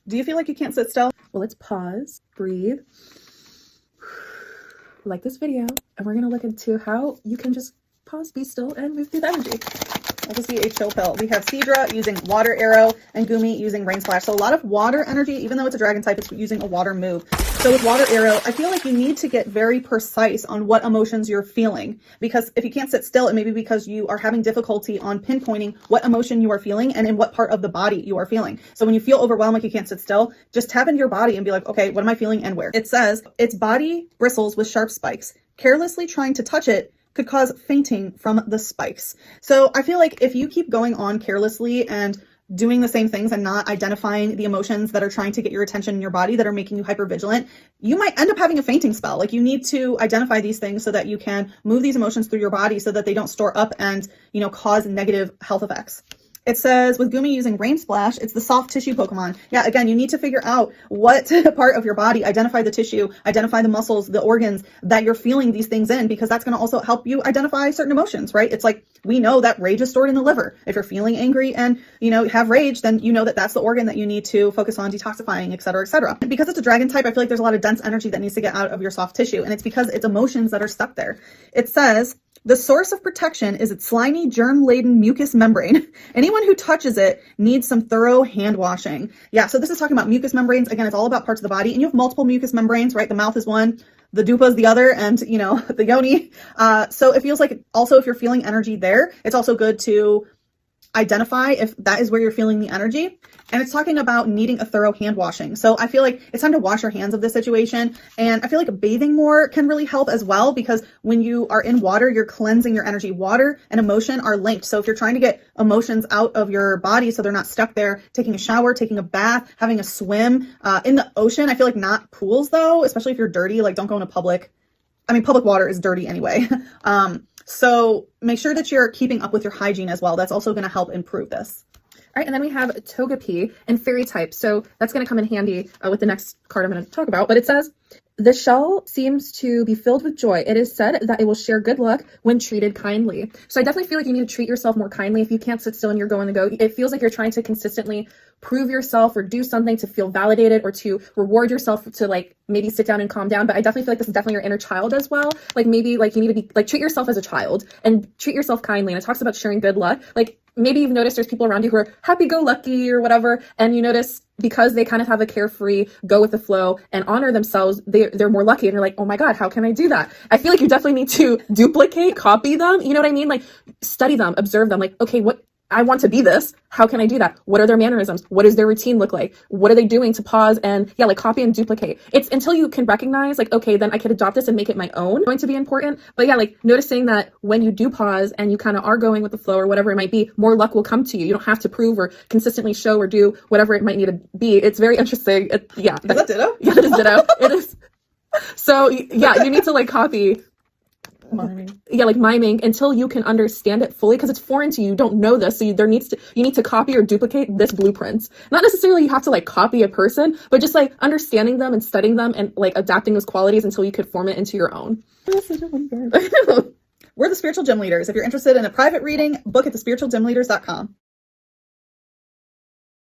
Do you feel like you can't sit still? Well, let's pause, breathe, like this video, and we're gonna look into how you can just pause, be still, and move through the energy. Obviously a chill pill. We have Cedra using Water Arrow and Gumi using Rain Splash. So a lot of water energy, even though it's a dragon type, it's using a water move. So with Water Arrow, I feel like you need to get very precise on what emotions you're feeling, because if you can't sit still, it may be because you are having difficulty on pinpointing what emotion you are feeling and in what part of the body you are feeling. So when you feel overwhelmed, like you can't sit still, just tap into your body and be like, okay, what am I feeling and where? It says its body bristles with sharp spikes. Carelessly trying to touch it could cause fainting from the spikes. So I feel like if you keep going on carelessly and doing the same things and not identifying the emotions that are trying to get your attention in your body that are making you hypervigilant, you might end up having a fainting spell. Like, you need to identify these things so that you can move these emotions through your body so that they don't store up and, you know, cause negative health effects. It says with Gumi using Rain Splash, it's the soft tissue Pokemon. Yeah, again, you need to figure out what part of your body, identify the tissue, identify the muscles, the organs that you're feeling these things in, because that's going to also help you identify certain emotions, right? It's like, we know that rage is stored in the liver. If you're feeling angry and, you know, have rage, then you know that that's the organ that you need to focus on detoxifying, et cetera, et cetera. Because it's a dragon type, I feel like there's a lot of dense energy that needs to get out of your soft tissue, and it's because it's emotions that are stuck there. It says, the source of protection is its slimy, germ-laden mucous membrane. Anyone who touches it needs some thorough hand washing. Yeah, so this is talking about mucous membranes. Again, it's all about parts of the body, and you have multiple mucous membranes, right? The mouth is one, the dupa is the other, and, you know, the yoni. So it feels like also if you're feeling energy there, it's also good to identify if that is where you're feeling the energy. And it's talking about needing a thorough hand washing. So I feel like it's time to wash your hands of this situation. And I feel like bathing more can really help as well, because when you are in water, you're cleansing your energy. Water and emotion are linked. So if you're trying to get emotions out of your body so they're not stuck there, taking a shower, taking a bath, having a swim in the ocean. I feel like not pools though, especially if you're dirty, like don't go into public. I mean, public water is dirty anyway. So make sure that you're keeping up with your hygiene as well. That's also going to help improve this. All right, and then we have Togepi and Fairy type. So that's going to come in handy with the next card I'm going to talk about. But it says, the shell seems to be filled with joy. It is said that it will share good luck when treated kindly. So I definitely feel like you need to treat yourself more kindly. If you can't sit still and you're going to go, it feels like you're trying to consistently prove yourself or do something to feel validated or to reward yourself to like maybe sit down and calm down. But I definitely feel like this is definitely your inner child as well. Like maybe like you need to be like, treat yourself as a child and treat yourself kindly. And it talks about sharing good luck. Like maybe you've noticed there's people around you who are happy-go-lucky or whatever, and you notice because they kind of have a carefree, go with the flow and honor themselves, they're more lucky, and you're like, oh my God, how can I do that? I feel like you definitely need to duplicate, copy them. You know what I mean? Like study them, observe them. Like, okay, what I want to be this. How can I do that? What are their mannerisms? What does their routine look like? What are they doing to pause and yeah, like copy and duplicate? It's until you can recognize like, okay, then I could adopt this and make it my own, going to be important. But yeah, like noticing that when you do pause and you kind of are going with the flow or whatever it might be, more luck will come to you. You don't have to prove or consistently show or do whatever it might need to be. It's very interesting. Yeah. Is that ditto? Yeah, it is ditto. It is. So yeah, you need to like copy. Miming. Yeah, like miming until you can understand it fully, because it's foreign to you. You don't know this, so you need to copy or duplicate this blueprint. Not necessarily you have to like copy a person, but just like understanding them and studying them and like adapting those qualities until you could form it into your own. We're the Spiritual Gym Leaders. If you're interested in a private reading, book at thespiritualgymleaders.com.